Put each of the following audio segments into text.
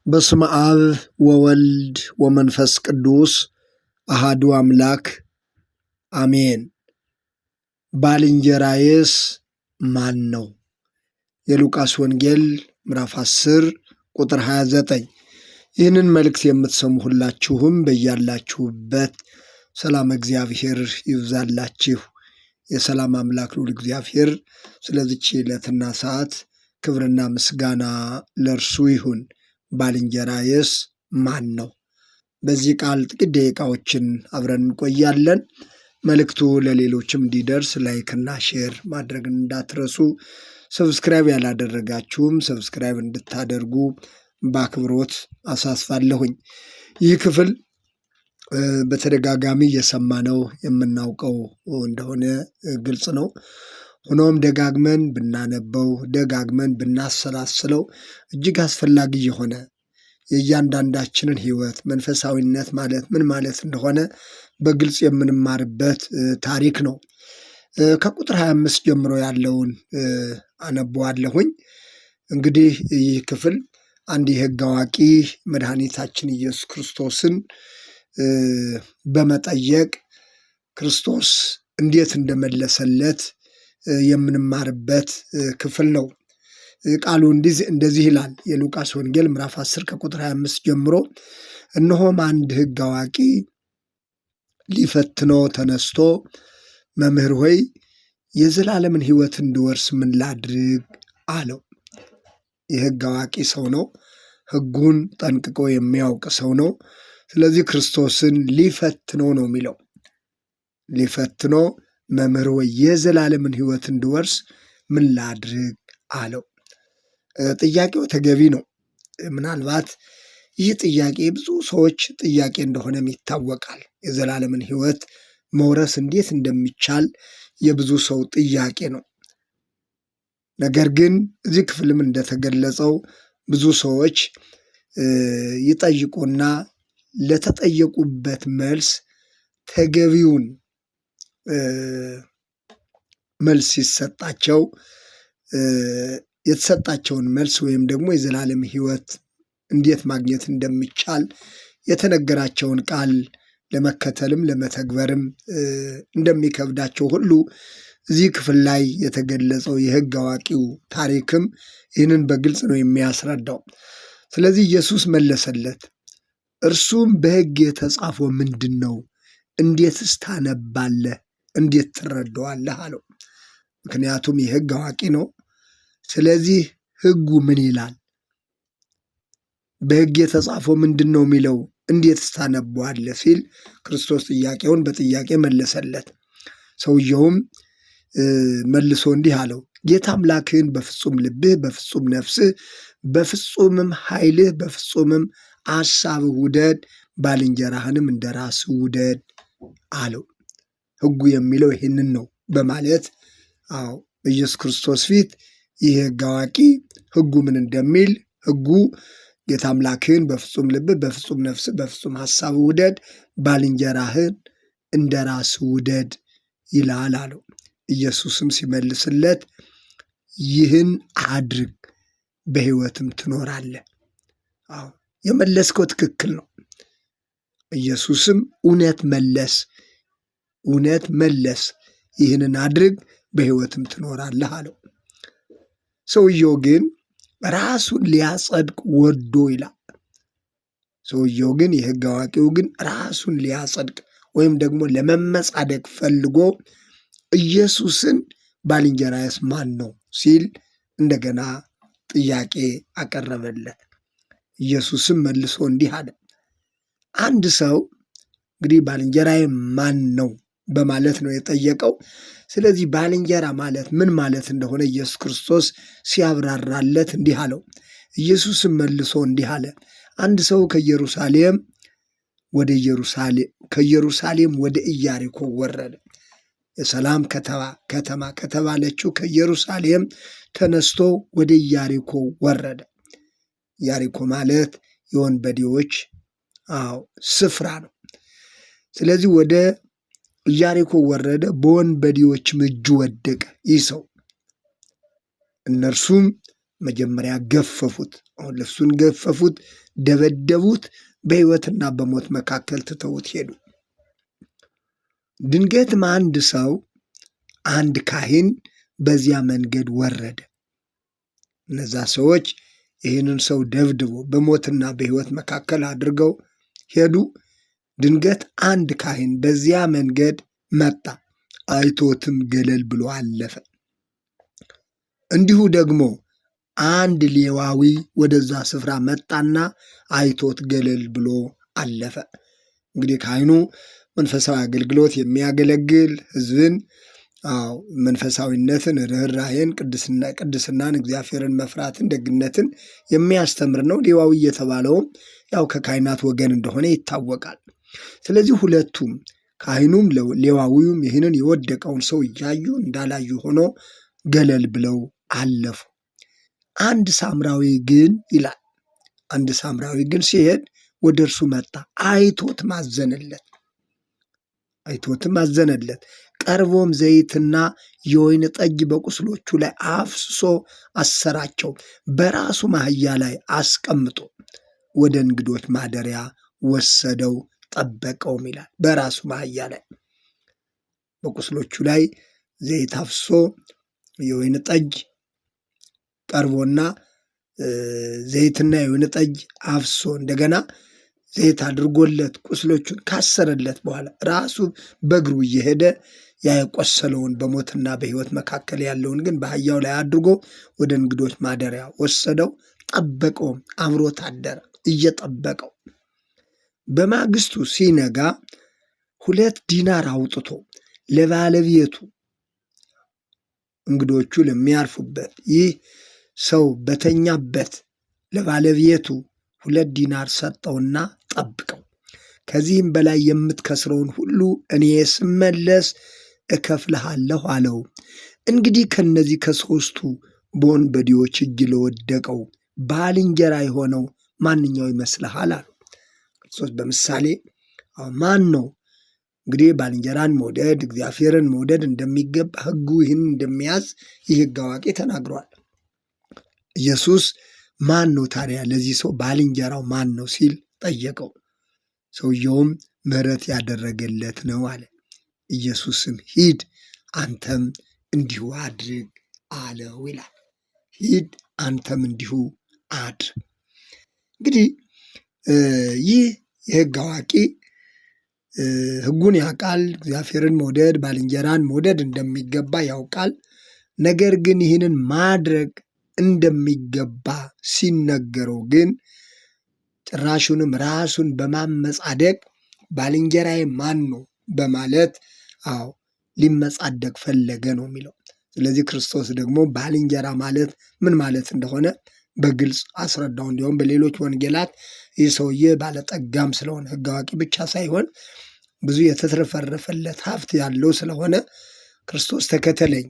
በስመ አብ ወወልድ ወመንፈስ ቅዱስ አሃዱ አምላክ አሜን። ባልንጀራዬስ ማን ነው? የሉቃስ ወንጌል ምዕራፍ 10 ቁጥር 29። ይህንን መልእክት የምትሰሙ ሁላችሁም በያላችሁበት ሰላም እግዚአብሔር ይብዛላችሁ። የሰላም አምላክ ልዑል እግዚአብሔር ስለዚች ዕለትና ሰዓት ክብርና ምስጋና ለእርሱ ይሁን። ባልንጀራዬስ ማን ነው? በዚህ ቃል ጥቂት ደቂቃዎችን አብረን እንቆያለን። መልእክቱ ለሌሎችም እንዲደርስ ላይክና ሼር ማድረግ እንዳትረሱ። ሰብስክራይብ ያላደረጋችሁም ሰብስክራይብ እንድታደርጉ በአክብሮት አሳስባለሁኝ። ይህ ክፍል በተደጋጋሚ የሰማነው የምናውቀው እንደሆነ ግልጽ ነው። ሆኖም ደጋግመን ብናነበው ደጋግመን ብናሰላስለው እጅግ አስፈላጊ የሆነ የእያንዳንዳችንን ሕይወት መንፈሳዊነት ማለት ምን ማለት እንደሆነ በግልጽ የምንማርበት ታሪክ ነው። ከቁጥር 25 ጀምሮ ያለውን አነበዋለሁኝ። እንግዲህ ይህ ክፍል አንድ የሕግ አዋቂ መድኃኒታችን ኢየሱስ ክርስቶስን በመጠየቅ ክርስቶስ እንዴት እንደመለሰለት የምንማርበት ክፍል ነው። ቃሉ እንደዚህ ይላል። የሉቃስ ወንጌል ምዕራፍ 10 ከቁጥር 25 ጀምሮ እነሆም አንድ ሕግ አዋቂ ሊፈትነው ተነስቶ መምህር ሆይ የዘላለምን ሕይወት እንድወርስ ምን ላድርግ አለው። የሕግ አዋቂ ሰው ነው። ሕጉን ጠንቅቆ የሚያውቅ ሰው ነው። ስለዚህ ክርስቶስን ሊፈትነው ነው የሚለው። ሊፈትኖ መምህር ሆይ የዘላለምን ሕይወት እንድወርስ ምን ላድርግ አለው። ጥያቄው ተገቢ ነው። ምናልባት ይህ ጥያቄ ብዙ ሰዎች ጥያቄ እንደሆነም ይታወቃል። የዘላለምን ሕይወት መውረስ እንዴት እንደሚቻል የብዙ ሰው ጥያቄ ነው። ነገር ግን እዚህ ክፍልም እንደተገለጸው ብዙ ሰዎች ይጠይቁና ለተጠየቁበት መልስ ተገቢውን መልስ ሲሰጣቸው የተሰጣቸውን መልስ ወይም ደግሞ የዘላለም ሕይወት እንዴት ማግኘት እንደሚቻል የተነገራቸውን ቃል ለመከተልም ለመተግበርም እንደሚከብዳቸው ሁሉ እዚህ ክፍል ላይ የተገለጸው የሕግ አዋቂው ታሪክም ይህንን በግልጽ ነው የሚያስረዳው። ስለዚህ ኢየሱስ መለሰለት፣ እርሱም በሕግ የተጻፈው ምንድን ነው? እንዴትስ ታነባለህ? እንዴት ትረዳዋለህ አለው። ምክንያቱም የሕግ አዋቂ ነው። ስለዚህ ሕጉ ምን ይላል? በሕግ የተጻፈው ምንድን ነው የሚለው እንዴትስ ታነበዋለህ ሲል ክርስቶስ ጥያቄውን በጥያቄ መለሰለት። ሰውየውም መልሶ እንዲህ አለው፣ ጌታ አምላክህን በፍጹም ልብህ፣ በፍጹም ነፍስህ፣ በፍጹምም ኃይልህ፣ በፍጹምም አሳብህ ውደድ፣ ባልንጀራህንም እንደ ራስህ ውደድ አለው። ሕጉ የሚለው ይህንን ነው በማለት በኢየሱስ ክርስቶስ ፊት ይህ ሕግ አዋቂ ሕጉ ምን እንደሚል ሕጉ ጌታ አምላክህን በፍጹም ልብህ፣ በፍጹም ነፍስህ፣ በፍጹም ሐሳብ ውደድ፣ ባልንጀራህን እንደ ራስህ ውደድ ይላል አለው። ኢየሱስም ሲመልስለት ይህን አድርግ በሕይወትም ትኖራለህ። የመለስከው ትክክል ነው። ኢየሱስም እውነት መለስ፣ ይህንን አድርግ በሕይወትም ትኖራለህ አለው። ሰውየው ግን ራሱን ሊያጸድቅ ወዶ ይላል። ሰውየው ግን የሕግ አዋቂው ግን ራሱን ሊያጸድቅ ወይም ደግሞ ለመመጻደቅ ፈልጎ ኢየሱስን ባልንጀራዬስ ማን ነው ሲል እንደገና ጥያቄ አቀረበለት። ኢየሱስም መልሶ እንዲህ አለ። አንድ ሰው እንግዲህ ባልንጀራዬ ማን ነው በማለት ነው የጠየቀው። ስለዚህ ባልንጀራ ማለት ምን ማለት እንደሆነ ኢየሱስ ክርስቶስ ሲያብራራለት እንዲህ አለው። ኢየሱስም መልሶ እንዲህ አለ። አንድ ሰው ከኢየሩሳሌም ወደ ኢያሪኮ ወረደ። የሰላም ከተማ ከተባለችው ከኢየሩሳሌም ተነስቶ ወደ ኢያሪኮ ወረደ። ኢያሪኮ ማለት የወንበዴዎች ስፍራ ነው። ስለዚህ ወደ ኢያሪኮ ወረደ፣ በወንበዴዎችም እጅ ወደቀ ይህ ሰው። እነርሱም መጀመሪያ ገፈፉት። አሁን ልብሱን ገፈፉት፣ ደበደቡት፣ በሕይወትና በሞት መካከል ትተውት ሄዱ። ድንገትም አንድ ሰው አንድ ካህን በዚያ መንገድ ወረደ። እነዛ ሰዎች ይህንን ሰው ደብድቦ በሞትና በሕይወት መካከል አድርገው ሄዱ። ድንገት አንድ ካህን በዚያ መንገድ መጣ፣ አይቶትም ገለል ብሎ አለፈ። እንዲሁ ደግሞ አንድ ሌዋዊ ወደዛ ስፍራ መጣና አይቶት ገለል ብሎ አለፈ። እንግዲህ ካህኑ መንፈሳዊ አገልግሎት የሚያገለግል ሕዝብን መንፈሳዊነትን፣ ርኅራኄን፣ ቅድስናን፣ እግዚአብሔርን መፍራትን፣ ደግነትን የሚያስተምር ነው። ሌዋዊ የተባለውም ያው ከካህናት ወገን እንደሆነ ይታወቃል። ስለዚህ ሁለቱም ካህኑም ሌዋዊውም ይህንን የወደቀውን ሰው እያዩ እንዳላዩ ሆኖ ገለል ብለው አለፉ። አንድ ሳምራዊ ግን ይላል፣ አንድ ሳምራዊ ግን ሲሄድ ወደ እርሱ መጣ፣ አይቶትም አዘነለት። ቀርቦም ዘይትና የወይን ጠጅ በቁስሎቹ ላይ አፍስሶ አሰራቸው፣ በራሱ አህያ ላይ አስቀምጦ ወደ እንግዶች ማደሪያ ወሰደው፣ ጠበቀውም ይላል። በራሱ አህያ ላይ በቁስሎቹ ላይ ዘይት አፍስሶ የወይን ጠጅ ቀርቦና ዘይትና የወይን ጠጅ አፍስሶ እንደገና ዘይት አድርጎለት ቁስሎቹን ካሰረለት በኋላ ራሱ በእግሩ እየሄደ ያ የቆሰለውን በሞትና በሕይወት መካከል ያለውን ግን በአህያው ላይ አድርጎ ወደ እንግዶች ማደሪያ ወሰደው፣ ጠበቀውም፣ አብሮት አደረ እየጠበቀው። በማግስቱ ሲነጋ 2 ዲናር አውጥቶ ለባለቤቱ እንግዶቹ ለሚያርፉበት ይህ ሰው በተኛበት ለባለቤቱ 2 ዲናር ሰጠውና ጠብቀው፣ ከዚህም በላይ የምትከስረውን ሁሉ እኔ ስመለስ እከፍልሃለሁ አለው። እንግዲህ ከነዚህ ከሦስቱ በወንበዴዎች እጅ ለወደቀው ባልንጀራ የሆነው ማንኛው ይመስልሃል አሉ። ክርስቶስ በምሳሌ ማን ነው እንግዲህ ባልንጀራን መውደድ እግዚአብሔርን መውደድ እንደሚገባ ሕጉ ይህን እንደሚያዝ ይህ ሕግ አዋቂ ተናግሯል። ኢየሱስ ማን ነው ታዲያ ለዚህ ሰው ባልንጀራው ማን ነው ሲል ጠየቀው። ሰውየውም ምሕረት ያደረገለት ነው አለ። ኢየሱስም ሂድ አንተም እንዲሁ አድርግ አለው ይላል። ሂድ አንተም እንዲሁ አድርግ። እንግዲህ ይህ የሕግ አዋቂ ሕጉን ያውቃል። እግዚአብሔርን መውደድ ባልንጀራን መውደድ እንደሚገባ ያውቃል። ነገር ግን ይህንን ማድረግ እንደሚገባ ሲነገረው ግን ጭራሹንም ራሱን በማመጻደቅ ባልንጀራዬ ማን ነው በማለት ሊመጻደቅ ፈለገ ነው የሚለው። ስለዚህ ክርስቶስ ደግሞ ባልንጀራ ማለት ምን ማለት እንደሆነ በግልጽ አስረዳው። እንዲሁም በሌሎች ወንጌላት ይህ ሰውዬ ባለጠጋም ስለሆነ ሕግ አዋቂ ብቻ ሳይሆን ብዙ የተትረፈረፈለት ሀብት ያለው ስለሆነ ክርስቶስ ተከተለኝ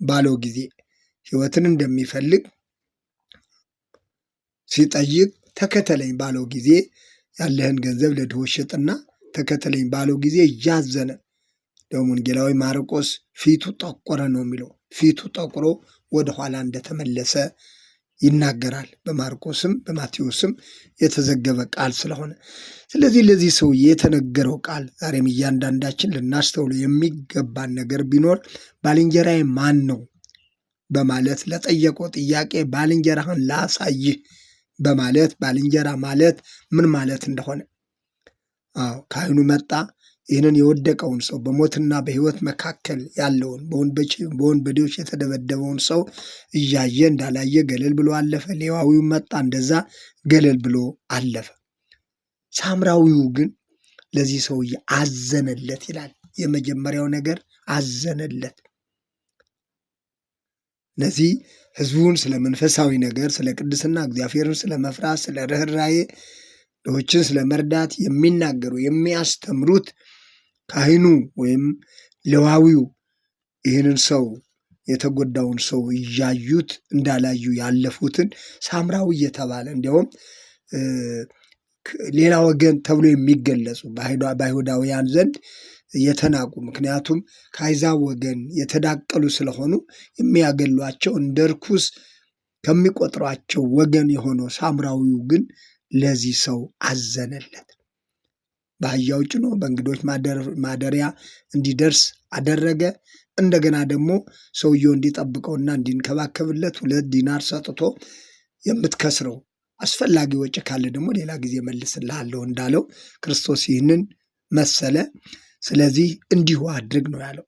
ባለው ጊዜ ሕይወትን እንደሚፈልግ ሲጠይቅ ተከተለኝ ባለው ጊዜ ያለህን ገንዘብ ለድሆች ሽጥና ተከተለኝ ባለው ጊዜ እያዘነ ደግሞ ወንጌላዊ ማርቆስ ፊቱ ጠቆረ ነው የሚለው። ፊቱ ጠቁሮ ወደኋላ እንደተመለሰ ይናገራል። በማርቆስም በማቴዎስም የተዘገበ ቃል ስለሆነ ስለዚህ ለዚህ ሰው የተነገረው ቃል ዛሬም እያንዳንዳችን ልናስተውሉ የሚገባን ነገር ቢኖር ባልንጀራዬ ማን ነው በማለት ለጠየቀው ጥያቄ ባልንጀራህን ላሳይህ በማለት ባልንጀራ ማለት ምን ማለት እንደሆነ ካህኑ መጣ። ይህንን የወደቀውን ሰው በሞትና በሕይወት መካከል ያለውን በወንበዴዎች የተደበደበውን ሰው እያየ እንዳላየ ገለል ብሎ አለፈ። ሌዋዊው መጣ፣ እንደዛ ገለል ብሎ አለፈ። ሳምራዊው ግን ለዚህ ሰውዬ አዘነለት ይላል። የመጀመሪያው ነገር አዘነለት። እነዚህ ሕዝቡን ስለ መንፈሳዊ ነገር፣ ስለ ቅድስና፣ እግዚአብሔርን ስለ መፍራት፣ ስለ ርኅራኄ፣ ድሆችን ስለ መርዳት የሚናገሩ የሚያስተምሩት ካህኑ ወይም ሌዋዊው ይህንን ሰው የተጎዳውን ሰው እያዩት እንዳላዩ ያለፉትን ሳምራዊ እየተባለ እንዲያውም ሌላ ወገን ተብሎ የሚገለጹ በአይሁዳውያን ዘንድ የተናቁ ምክንያቱም ከአሕዛብ ወገን የተዳቀሉ ስለሆኑ የሚያገሏቸው እንደ ርኩስ ከሚቆጥሯቸው ወገን የሆነው ሳምራዊው ግን ለዚህ ሰው አዘነለት። በአህያው ጭኖ በእንግዶች ማደሪያ እንዲደርስ አደረገ። እንደገና ደግሞ ሰውየው እንዲጠብቀውና እንዲንከባከብለት 2 ዲናር ሰጥቶ የምትከስረው አስፈላጊ ወጪ ካለ ደግሞ ሌላ ጊዜ መልስልሃለሁ እንዳለው ክርስቶስ ይህንን መሰለ። ስለዚህ እንዲሁ አድርግ ነው ያለው።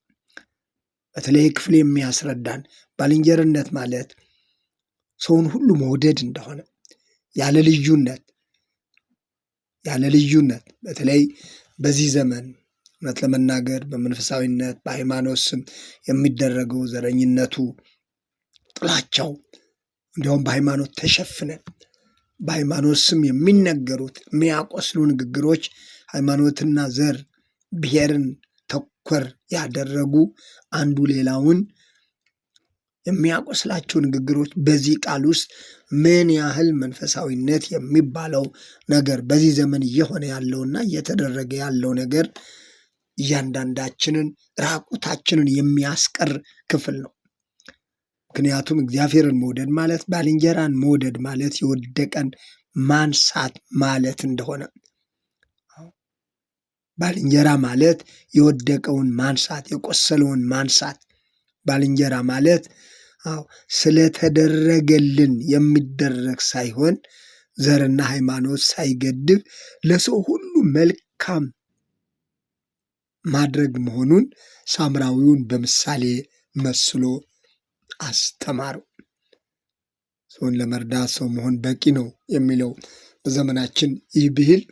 በተለይ ክፍል የሚያስረዳን ባልንጀርነት ማለት ሰውን ሁሉ መውደድ እንደሆነ ያለ ልዩነት በተለይ በዚህ ዘመን እውነት ለመናገር በመንፈሳዊነት በሃይማኖት ስም የሚደረገው ዘረኝነቱ፣ ጥላቻው እንዲሁም በሃይማኖት ተሸፍነን በሃይማኖት ስም የሚነገሩት የሚያቆስሉ ንግግሮች ሃይማኖትና ዘር ብሔርን ተኮር ያደረጉ አንዱ ሌላውን የሚያቆስላቸው ንግግሮች በዚህ ቃል ውስጥ ምን ያህል መንፈሳዊነት የሚባለው ነገር በዚህ ዘመን እየሆነ ያለውና እየተደረገ ያለው ነገር እያንዳንዳችንን ራቁታችንን የሚያስቀር ክፍል ነው። ምክንያቱም እግዚአብሔርን መውደድ ማለት ባልንጀራን መውደድ ማለት የወደቀን ማንሳት ማለት እንደሆነ፣ ባልንጀራ ማለት የወደቀውን ማንሳት፣ የቆሰለውን ማንሳት። ባልንጀራ ማለት ስለተደረገልን የሚደረግ ሳይሆን ዘርና ሃይማኖት ሳይገድብ ለሰው ሁሉ መልካም ማድረግ መሆኑን ሳምራዊውን በምሳሌ መስሎ አስተማረው። ሰውን ለመርዳት ሰው መሆን በቂ ነው የሚለው በዘመናችን ይህ ብሂል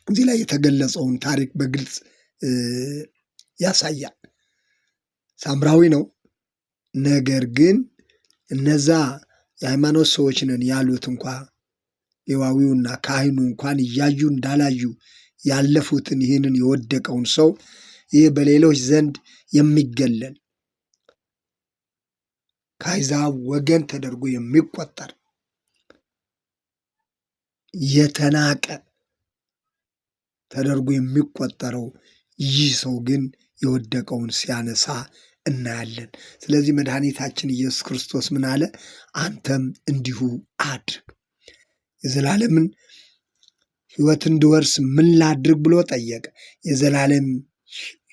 እዚህ ላይ የተገለጸውን ታሪክ በግልጽ ያሳያል። ሳምራዊ ነው። ነገር ግን እነዛ የሃይማኖት ሰዎች ነን ያሉት እንኳ ሌዋዊውና ካህኑ እንኳን እያዩ እንዳላዩ ያለፉትን ይህንን የወደቀውን ሰው ይህ በሌሎች ዘንድ የሚገለል ከአሕዛብ ወገን ተደርጎ የሚቆጠር የተናቀ ተደርጎ የሚቆጠረው ይህ ሰው ግን የወደቀውን ሲያነሳ እናያለን። ስለዚህ መድኃኒታችን ኢየሱስ ክርስቶስ ምን አለ? አንተም እንዲሁ አድርግ። የዘላለምን ሕይወት እንድወርስ ምን ላድርግ ብሎ ጠየቀ። የዘላለም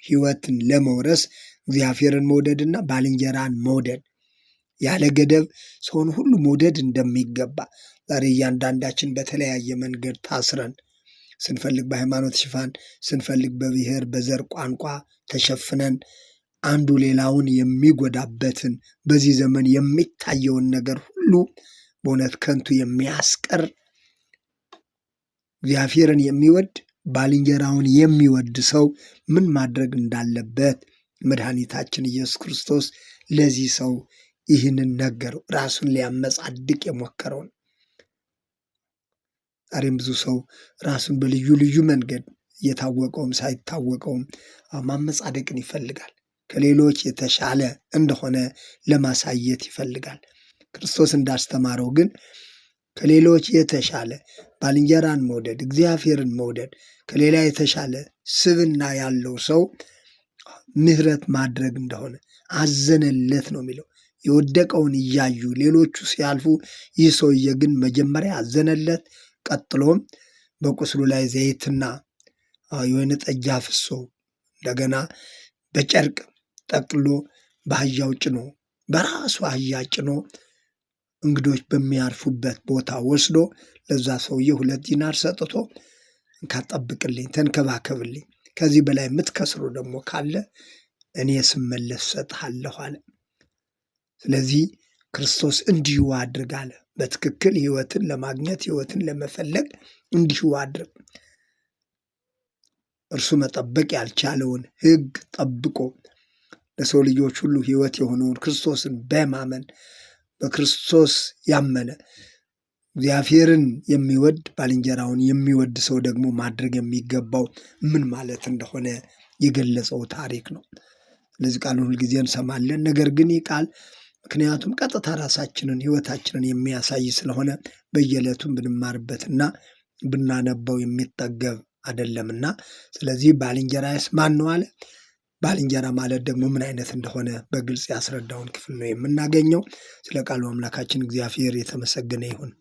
ሕይወትን ለመውረስ እግዚአብሔርን መውደድና ባልንጀራን መውደድ ያለ ገደብ ሰውን ሁሉ መውደድ እንደሚገባ ዛሬ እያንዳንዳችን በተለያየ መንገድ ታስረን ስንፈልግ በሃይማኖት ሽፋን ስንፈልግ በብሔር በዘር ቋንቋ ተሸፍነን አንዱ ሌላውን የሚጎዳበትን በዚህ ዘመን የሚታየውን ነገር ሁሉ በእውነት ከንቱ የሚያስቀር እግዚአብሔርን የሚወድ ባልንጀራውን የሚወድ ሰው ምን ማድረግ እንዳለበት መድኃኒታችን ኢየሱስ ክርስቶስ ለዚህ ሰው ይህንን ነገረው። ራሱን ሊያመጻድቅ የሞከረውን። ዛሬም ብዙ ሰው ራሱን በልዩ ልዩ መንገድ እየታወቀውም ሳይታወቀውም ማመጻደቅን ይፈልጋል። ከሌሎች የተሻለ እንደሆነ ለማሳየት ይፈልጋል። ክርስቶስ እንዳስተማረው ግን ከሌሎች የተሻለ ባልንጀራን መውደድ፣ እግዚአብሔርን መውደድ ከሌላ የተሻለ ስብዕና ያለው ሰው ምሕረት ማድረግ እንደሆነ አዘነለት ነው የሚለው። የወደቀውን እያዩ ሌሎቹ ሲያልፉ ይህ ሰውዬ ግን መጀመሪያ አዘነለት። ቀጥሎም በቁስሉ ላይ ዘይትና የወይን ጠጅ አፍሶ እንደገና በጨርቅ ጠቅሎ በአህያው ጭኖ በራሱ አህያ ጭኖ እንግዶች በሚያርፉበት ቦታ ወስዶ ለዛ ሰውዬ 2 ዲናር ሰጥቶ እንካጠብቅልኝ፣ ተንከባከብልኝ፣ ከዚህ በላይ የምትከስሩ ደግሞ ካለ እኔ ስመለስ ሰጥሃለሁ አለ። ስለዚህ ክርስቶስ እንዲሁ አድርግ አለ። በትክክል ሕይወትን ለማግኘት ሕይወትን ለመፈለግ እንዲሁ አድርግ። እርሱ መጠበቅ ያልቻለውን ሕግ ጠብቆ ለሰው ልጆች ሁሉ ሕይወት የሆነውን ክርስቶስን በማመን በክርስቶስ ያመነ እግዚአብሔርን የሚወድ ባልንጀራውን የሚወድ ሰው ደግሞ ማድረግ የሚገባው ምን ማለት እንደሆነ የገለጸው ታሪክ ነው። ስለዚህ ቃሉን ሁልጊዜ እንሰማለን። ነገር ግን ይህ ቃል ምክንያቱም ቀጥታ ራሳችንን ሕይወታችንን የሚያሳይ ስለሆነ በየዕለቱም ብንማርበትና ብናነበው የሚጠገብ አይደለምና፣ ስለዚህ ባልንጀራዬስ ማን ነው አለ? ባልንጀራ ማለት ደግሞ ምን አይነት እንደሆነ በግልጽ ያስረዳውን ክፍል ነው የምናገኘው። ስለ ቃሉ አምላካችን እግዚአብሔር የተመሰገነ ይሁን።